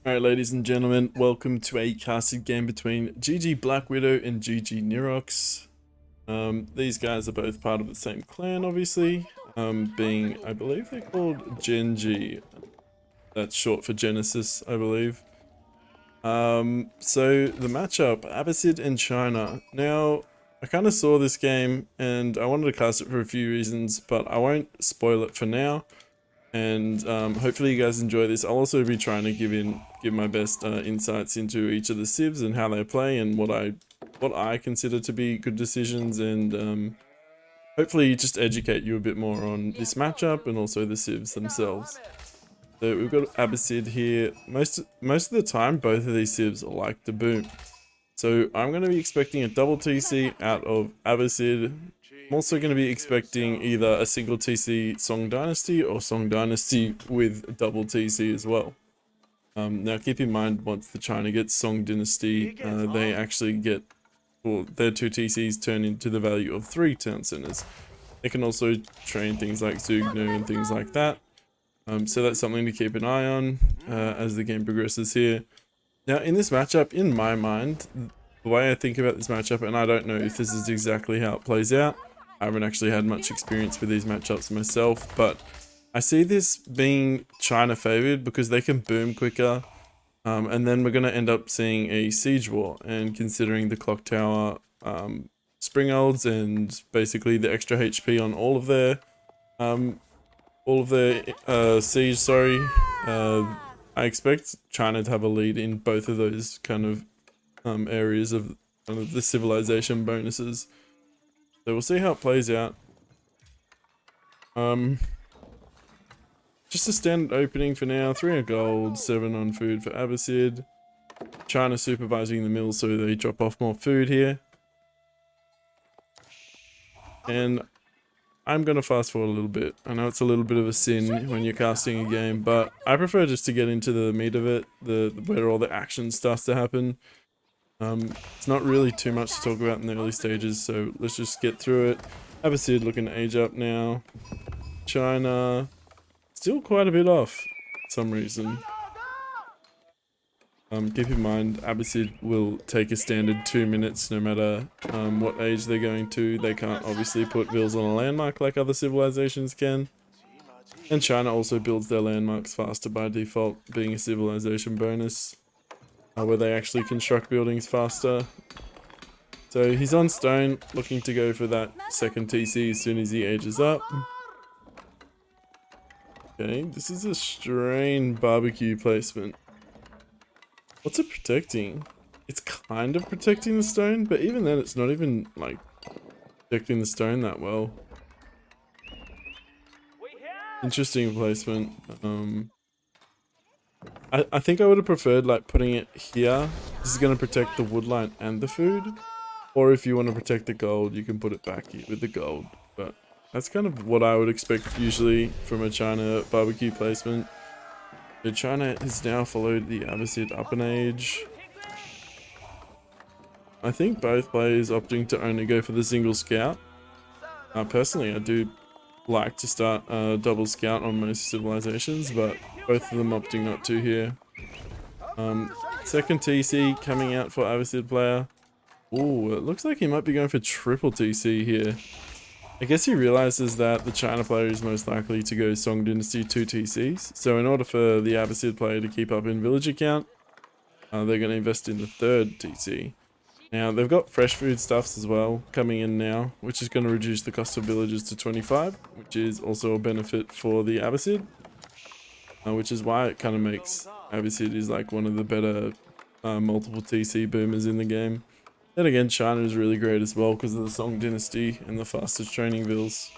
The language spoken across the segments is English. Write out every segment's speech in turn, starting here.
Alright, ladies and gentlemen, welcome to a casted game between GG.Blackwidow and GG.Niroxs. These guys are both part of the same clan, obviously, being, I believe they're called Gen G. That's short for Genesis, I believe. So the matchup, Abbasid and China. Now, I kind of saw this game and I wanted to cast it for a few reasons, but I won't spoil it for now. And hopefully you guys enjoy this. I'll also be trying to give my best insights into each of the civs and how they play and what I consider to be good decisions, and hopefully just educate you a bit more on this matchup and also the civs themselves. So we've got Abbasid here. Most of the time, both of these civs are like to boom. So I'm going to be expecting a double TC out of Abbasid. I'm also going to be expecting either a single TC Song Dynasty or Song Dynasty with double TC as well. Now keep in mind, once the China gets Song Dynasty, they actually get, well, their 2 TCs turn into the value of 3 town centers. They can also train things like Zugno and things like that. So that's something to keep an eye on as the game progresses here. Now in this matchup, in my mind, the way I think about this matchup, and I don't know if this is exactly how it plays out, I haven't actually had much experience with these matchups myself, but I see this being China favored because they can boom quicker, and then we're going to end up seeing a siege war. And considering the clock tower springolds and basically the extra HP on all of their siege, I expect China to have a lead in both of those kind of areas of the civilization bonuses. So we'll see how it plays out. Just a standard opening for now. 3 on gold, 7 on food for Abbasid. China supervising the mill so they drop off more food here. And I'm going to fast forward a little bit. I know it's a little bit of a sin when you're casting a game, but I prefer just to get into the meat of it, where all the action starts to happen. It's not really too much to talk about in the early stages, so let's just get through it. Abbasid looking to age up now. China still quite a bit off for some reason. Keep in mind, Abbasid will take a standard 2 minutes no matter what age they're going to. They can't obviously put vills on a landmark like other civilizations can. And China also builds their landmarks faster by default, being a civilization bonus, where they actually construct buildings faster. So he's on stone, looking to go for that second TC as soon as he ages up. Okay, this is a strange barbecue placement. What's it protecting? It's kind of protecting the stone, but even then it's not even like protecting the stone that well. Interesting placement. I think I would have preferred like putting it here. This is going to protect the woodline and the food. Or if you want to protect the gold, you can put it back here with the gold. But that's kind of what I would expect usually from a China barbecue placement. So China has now followed the Abbasid up in age. I think both players opting to only go for the single scout. Personally, I do like to start a double scout on most civilizations, but both of them opting not to here. Second TC coming out for Abbasid player. Ooh, it looks like he might be going for triple TC here. I guess he realizes that the China player is most likely to go Song Dynasty 2 TCs. So in order for the Abbasid player to keep up in villager count, they're going to invest in the third TC. Now they've got fresh food stuffs as well coming in now, which is going to reduce the cost of villagers to 25, which is also a benefit for the Abbasid. Which is why it kind of makes Abbasid is like one of the better multiple TC boomers in the game. Then again, China is really great as well because of the Song Dynasty and the fastest training vills.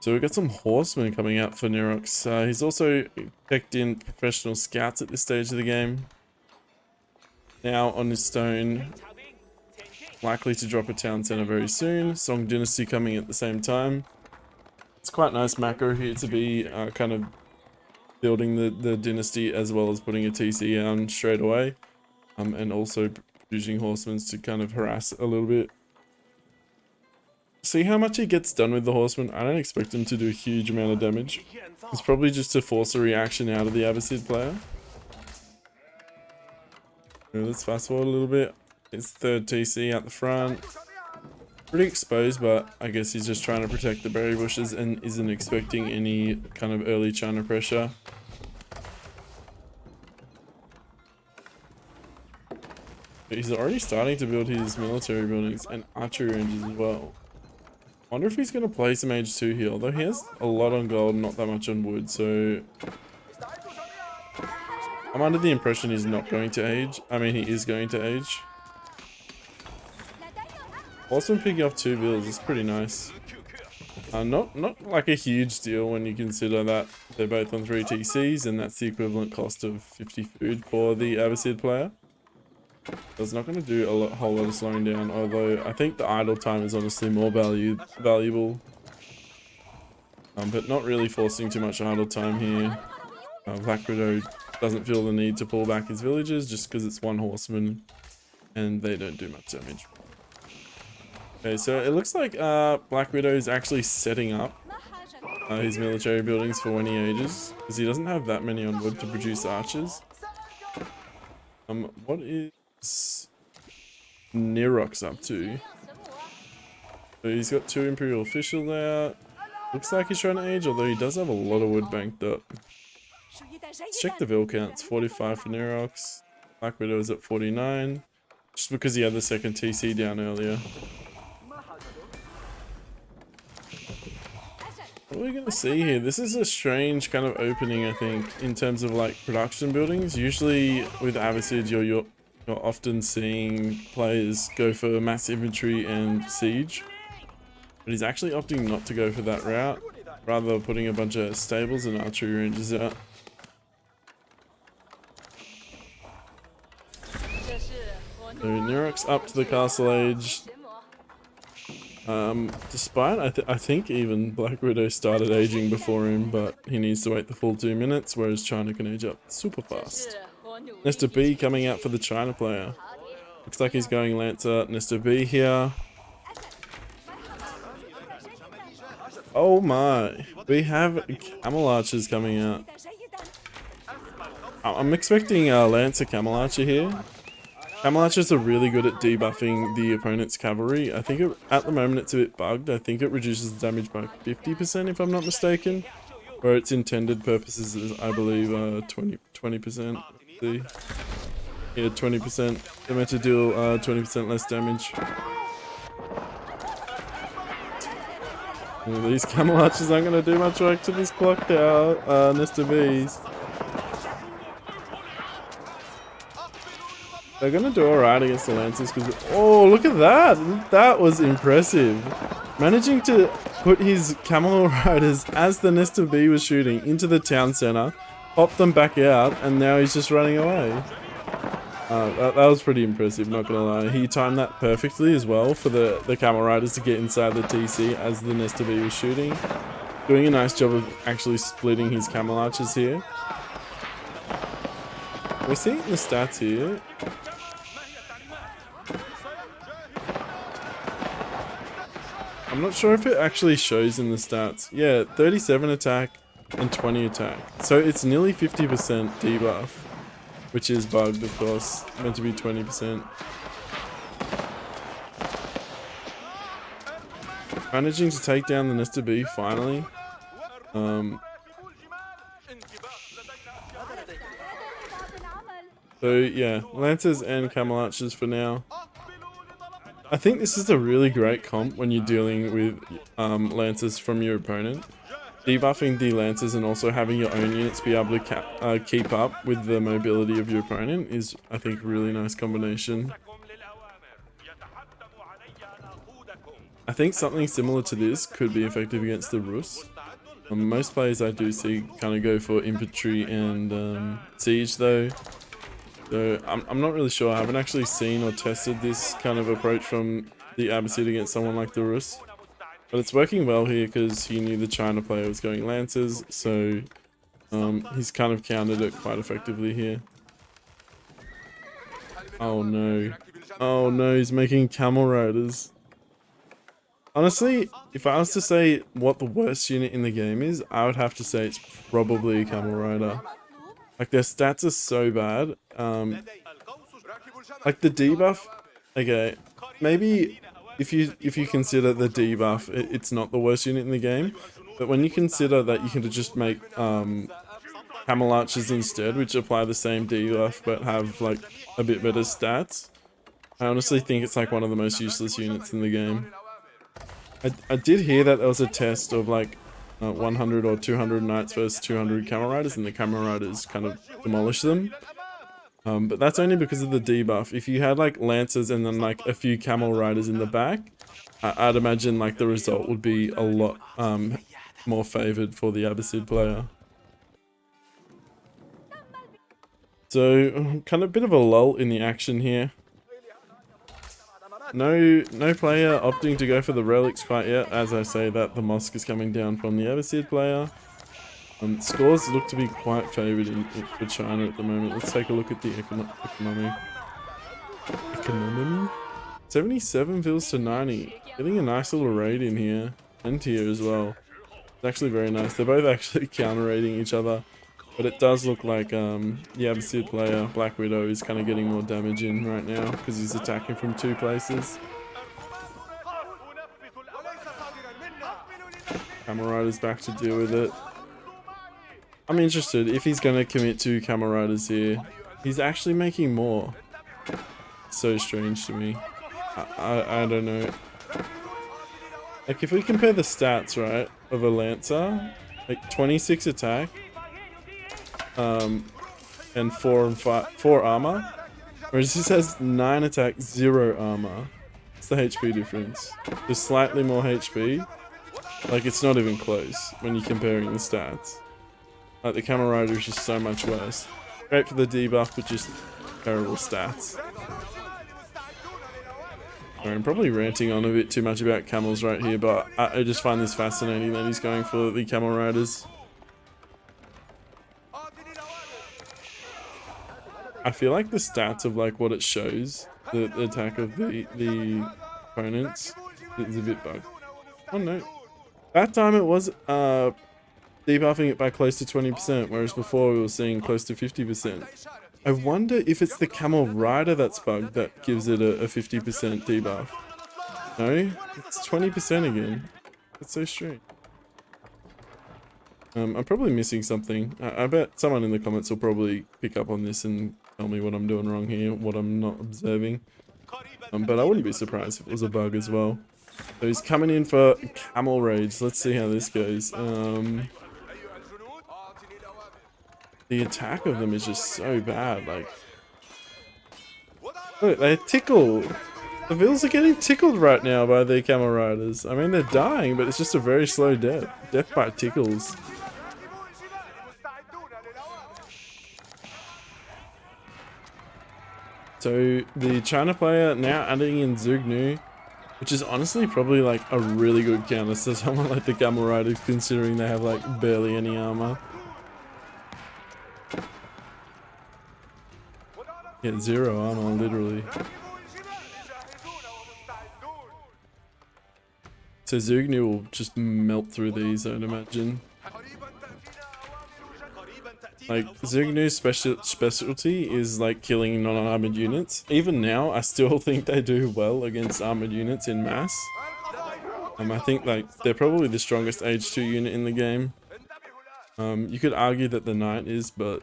So we've got some horsemen coming out for Niroxs. He's also picked in professional scouts at this stage of the game. Now on his stone, likely to drop a town center very soon. Song Dynasty coming at the same time. It's quite nice macro here to be kind of building the dynasty as well as putting a TC on straight away. And also using horsemen to kind of harass a little bit. see how much he gets done with the horseman. I don't expect him to do a huge amount of damage. It's probably just to force a reaction out of the Abbasid player. Let's fast forward a little bit. It's third TC out the front. Pretty exposed, but I guess he's just trying to protect the berry bushes and isn't expecting any kind of early China pressure. But he's already starting to build his military buildings and archery ranges as well. I wonder if he's going to play some age 2 here, although he has a lot on gold, not that much on wood, so I'm under the impression he's not going to age. I mean, he is going to age. Also picking up 2 bills is pretty nice. Not like a huge deal when you consider that they're both on 3 TCs and that's the equivalent cost of 50 food for the Abbasid player. So it's not going to do a whole lot of slowing down, although I think the idle time is honestly more valuable. But not really forcing too much idle time here. Blackwidow doesn't feel the need to pull back his villagers just because it's 1 horseman and they don't do much damage. Okay, so it looks like Blackwidow is actually setting up his military buildings for when he ages, because he doesn't have that many on wood to produce archers. What is Niroxs up to? So he's got 2 Imperial officials out. Looks like he's trying to age, although he does have a lot of wood banked up. Let's check the vill counts. 45 for Niroxs. Blackwidow is at 49, just because he had the second TC down earlier. What are we going to see here? This is a strange kind of opening, I think, in terms of like production buildings. Usually with Abbasid, you're often seeing players go for mass infantry and siege. But he's actually opting not to go for that route, rather putting a bunch of stables and archery ranges out. So Niroxs up to the castle age. Despite I think even Blackwidow started aging before him, but he needs to wait the full 2 minutes, whereas China can age up super fast. Nesta B coming out for the China player. Looks like he's going Lancer. Nesta B here. Oh my, we have Camel Archers coming out. I'm expecting Lancer Camel Archer here. Camel Archers are really good at debuffing the opponent's cavalry. I think at the moment it's a bit bugged. I think it reduces the damage by 50% if I'm not mistaken. For its intended purposes is, I believe, 20%. See? Yeah, 20%. They're meant to deal 20% less damage. Well, these Camel Archers aren't going to do much work to this clock tower, Nesta Bs. They're going to do alright against the Lancers because... Oh, look at that! That was impressive. Managing to put his Camel Riders, as the Nesta B was shooting, into the town center, pop them back out, and now he's just running away. That was pretty impressive, not gonna lie. He timed that perfectly as well for the Camel Riders to get inside the TC as the Nesta B was shooting. Doing a nice job of actually splitting his Camel Archers here. We're seeing the stats here. I'm not sure if it actually shows in the stats. Yeah, 37 attack and 20 attack. So it's nearly 50% debuff, which is bugged, of course. Meant to be 20%. Managing to take down the Nesta B finally. So yeah, Lancers and Camel Archers for now. I think this is a really great comp when you're dealing with Lancers from your opponent. Debuffing the Lancers and also having your own units be able to keep up with the mobility of your opponent is, I think, a really nice combination. I think something similar to this could be effective against the Rus. Most players I do see kind of go for infantry and siege though. So I'm not really sure. I haven't actually seen or tested this kind of approach from the Abbasid against someone like the Rus. But it's working well here because he knew the China player was going Lancers, so he's kind of countered it quite effectively here. Oh no. Oh no, he's making Camel Riders. Honestly, if I was to say what the worst unit in the game is, I would have to say it's probably Camel Rider. Like their stats are so bad. Like the debuff, okay, maybe if you consider the debuff, it's not the worst unit in the game. But when you consider that you can just make Camel Archers instead, which apply the same debuff but have like a bit better stats, I honestly think it's like one of the most useless units in the game. I did hear that there was a test of like 100 or 200 knights versus 200 camel riders, and the camel riders kind of demolished them. But that's only because of the debuff. If you had like lancers and then like a few camel riders in the back, I'd imagine like the result would be a lot more favored for the Abbasid player. So kind of a bit of a lull in the action here. No player opting to go for the relics quite yet. As I say that, the mosque is coming down from the Abbasid player. Scores look to be quite favoured for China at the moment. Let's take a look at the economy. 77 vils to 90. Getting a nice little raid in here. And here as well. It's actually very nice. They're both actually counter-raiding each other. But it does look like the Abbasid player, Blackwidow, is kind of getting more damage in right now because he's attacking from two places. Camel Rider's back to deal with it. I'm interested if he's going to commit to Camel Riders here. He's actually making more. So strange to me. I don't know. Like if we compare the stats, right, of a Lancer, like 26 attack, and 4 armor, whereas this has 9 attack, 0 armor. What's the HP difference? Just slightly more HP. Like it's not even close when you're comparing the stats. Like the Camel Rider is just so much worse. Great for the debuff, but just terrible stats. I'm probably ranting on a bit too much about camels right here, but I just find this fascinating that he's going for the Camel Riders. I feel like the stats of like what it shows, the attack of the opponents, is a bit bugged. Oh no. That time it was debuffing it by close to 20%, whereas before we were seeing close to 50%. I wonder if it's the Camel Rider that's bugged that gives it a 50% debuff. No? It's 20% again. That's so strange. I'm probably missing something. I bet someone in the comments will probably pick up on this and tell me what I'm doing wrong here, what I'm not observing. But I wouldn't be surprised if it was a bug as well. So he's coming in for camel raids. Let's see how this goes. The attack of them is just so bad. Like, look, they tickle. The Vils are getting tickled right now by the camel riders. I mean, they're dying, but it's just a very slow death. Death by tickles. So the China player now adding in Zugnu, which is honestly probably like a really good counter to someone like the Camel Riders, considering they have like barely any armor. Yeah, 0 armor, literally. So Zugnu will just melt through these, I'd imagine. Like, Zugnu's specialty is like killing non-armored units. Even now, I still think they do well against armored units in mass. I think like they're probably the strongest H2 unit in the game. You could argue that the Knight is, but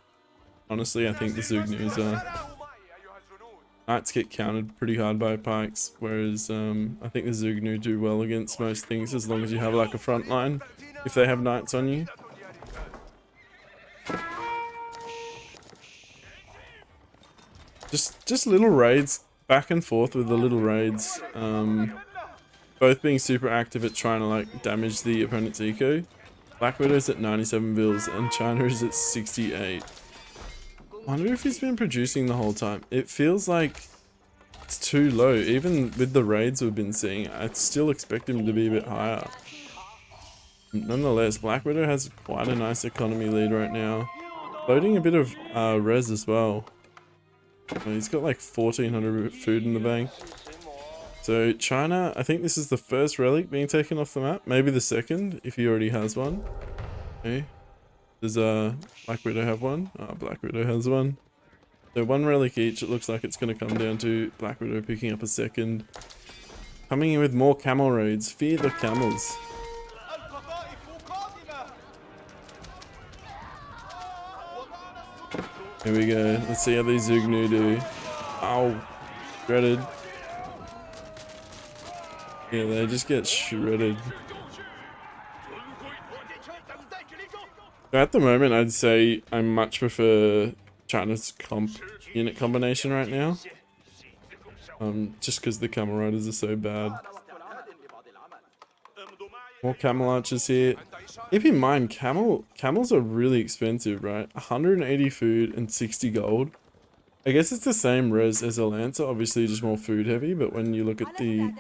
honestly, I think the Zugnus are. Knights get countered pretty hard by pikes, whereas I think the Zugnu do well against most things as long as you have like a front line if they have Knights on you. Just little raids, back and forth with the little raids, both being super active at trying to like damage the opponent's eco. Blackwidow's at 97 bills and China is at 68. I wonder if he's been producing the whole time. It feels like it's too low. Even with the raids we've been seeing, I'd still expect him to be a bit higher. Nonetheless, Blackwidow has quite a nice economy lead right now. Loading a bit of res as well. He's got like 1400 food in the bank. So China, I think this is the first relic being taken off the map. Maybe the second, if he already has one. Okay. Does Blackwidow have one? Blackwidow has one. So one relic each. It looks like it's going to come down to Blackwidow picking up a second. Coming in with more camel raids. Fear the camels. Here we go. Let's see how these Zugnu do. Ow. Shredded. Yeah, they just get shredded. So at the moment, I'd say I much prefer China's unit combination right now. Just because the camel riders are so bad. More camel archers here. Keep in mind, camels are really expensive, right? 180 food and 60 gold. I guess it's the same res as a lancer, obviously just more food heavy, but when you look at the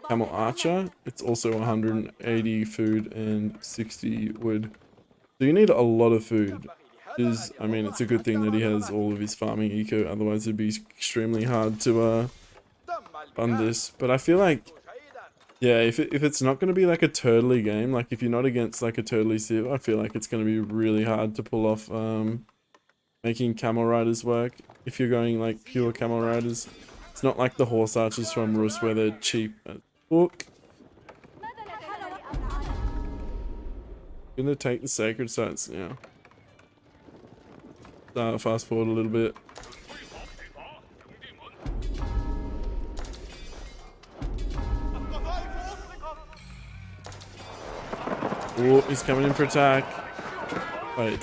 camel archer, it's also 180 food and 60 wood. So you need a lot of food. I mean, it's a good thing that he has all of his farming eco, otherwise it'd be extremely hard to fund this. But I feel like, yeah, if it's not going to be like a turtley game, like if you're not against like a turtley civ, I feel like it's going to be really hard to pull off making camel riders work. If you're going like pure camel riders, it's not like the horse archers from Rus where they're cheap as fuck. Gonna take the sacred sites now. Fast forward a little bit. Oh, he's coming in for attack. Wait.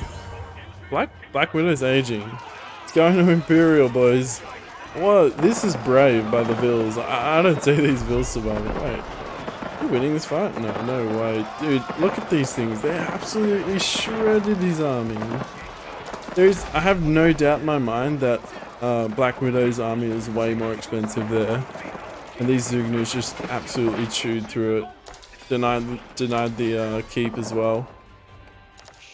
Blackwidow's aging. It's going to Imperial, boys. What? This is brave by the Vills. I don't see these Vills surviving. Wait. Are we winning this fight? No way. Dude, look at these things. They absolutely shredded his army. I have no doubt in my mind that Blackwidow's army is way more expensive there. And these Zugnus just absolutely chewed through it. Denied the keep as well.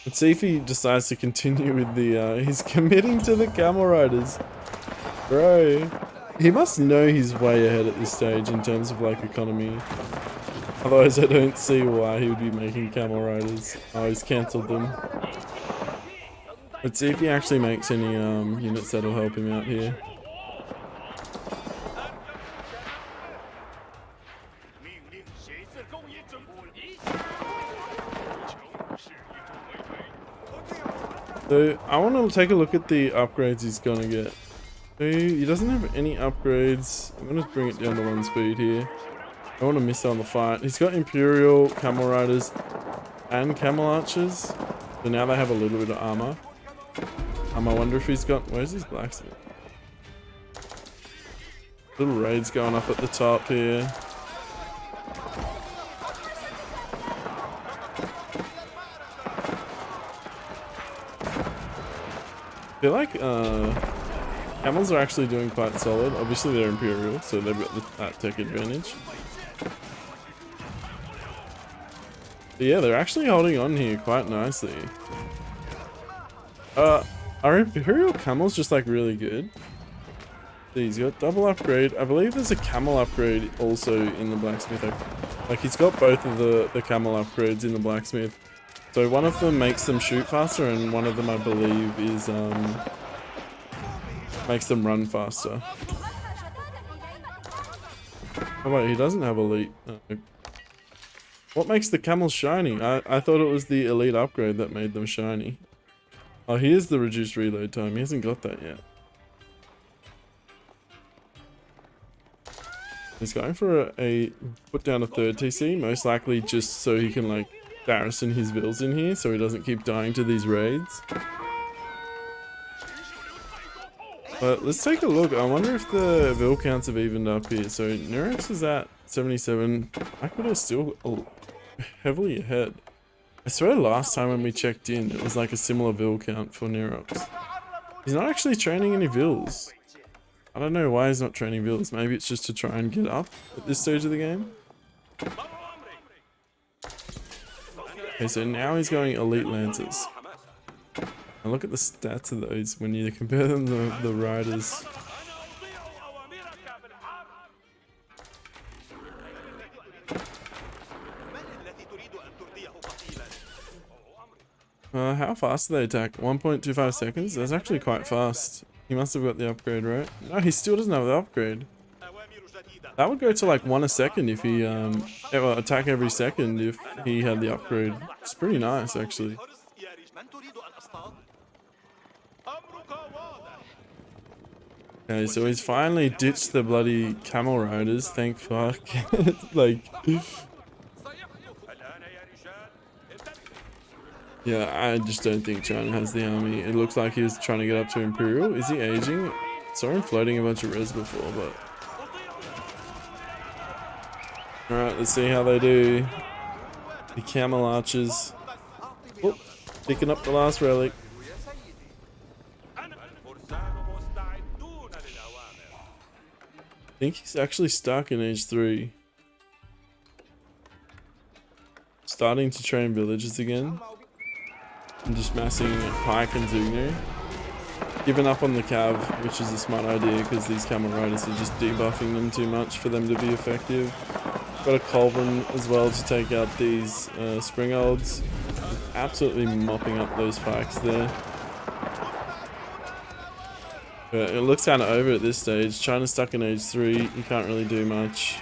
Let's see if he decides to continue with the he's committing to the camel riders. Bro, he must know he's way ahead at this stage in terms of like economy. Otherwise I don't see why he would be making camel riders. Oh, he's cancelled them. Let's see if he actually makes any units that'll help him out here. So I want to take a look at the upgrades he's gonna get. So he doesn't have any upgrades. I'm gonna bring it down to 1 speed here. I want to miss out on the fight. He's got Imperial, Camel Riders, and Camel Archers. So now they have a little bit of armor. I wonder if he's got... Where's his blacksmith? Little raids going up at the top here. I feel like Camels are actually doing quite solid. Obviously they're Imperial, so they've got that tech advantage. But yeah, they're actually holding on here quite nicely. Are Imperial Camels just like really good? See, he's got double upgrade. I believe there's a camel upgrade also in the blacksmith. Like he's got both of the camel upgrades in the blacksmith. So one of them makes them shoot faster, and one of them I believe is makes them run faster. Oh wait, he doesn't have elite. No. What makes the camels shiny? I thought it was the elite upgrade that made them shiny. Oh, here's the reduced reload time. He hasn't got that yet. He's going for a put down a 3rd TC, most likely just so he can like garrison his vills in here so he doesn't keep dying to these raids. But let's take a look. I wonder if the vill counts have evened up here. So Niroxs is at 77. Blackwidow's still heavily ahead. I swear last time when we checked in, it was like a similar vill count for Niroxs. He's not actually training any vills. I don't know why he's not training vills. Maybe it's just to try and get up at this stage of the game. Okay, so now he's going elite lancers. And look at the stats of those when you compare them to the riders. How fast do they attack? 1.25 seconds? That's actually quite fast. He must have got the upgrade, right? No, he still doesn't have the upgrade. That would go to like 1 a second if he, well, attack every second if he had the upgrade. It's pretty nice, actually. Okay, so he's finally ditched the bloody camel riders, thank fuck. Like... Yeah, I just don't think China has the army. It looks like he was trying to get up to Imperial. Is he aging? Saw him floating a bunch of res before, but... Alright, let's see how they do. The camel archers. Oh, picking up the last relic. I think he's actually stuck in age 3. Starting to train villages again. And just massing Pike and Zugnu. Giving up on the cav, which is a smart idea because these camel riders are just debuffing them too much for them to be effective. Got a Culverin as well to take out these Springolds. Absolutely mopping up those Pikes there. But it looks kind of over at this stage. China's stuck in age 3. You can't really do much.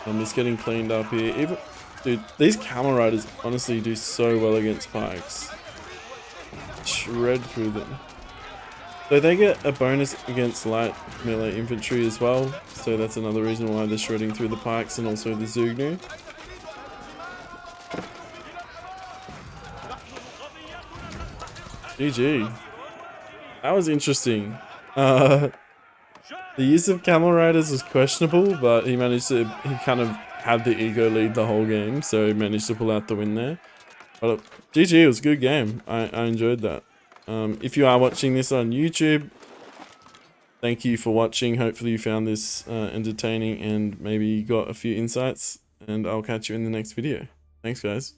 He's getting cleaned up here. Even, dude, these camel riders honestly do so well against Pikes. Shred through them. So they get a bonus against light melee infantry as well. So that's another reason why they're shredding through the Pikes and also the Zugnu. GG. That was interesting. The use of camel riders was questionable, but he kind of had the ego lead the whole game, so he managed to pull out the win there. But GG, it was a good game. I enjoyed that. If you are watching this on YouTube, thank you for watching. Hopefully you found this entertaining and maybe got a few insights, and I'll catch you in the next video. Thanks, guys.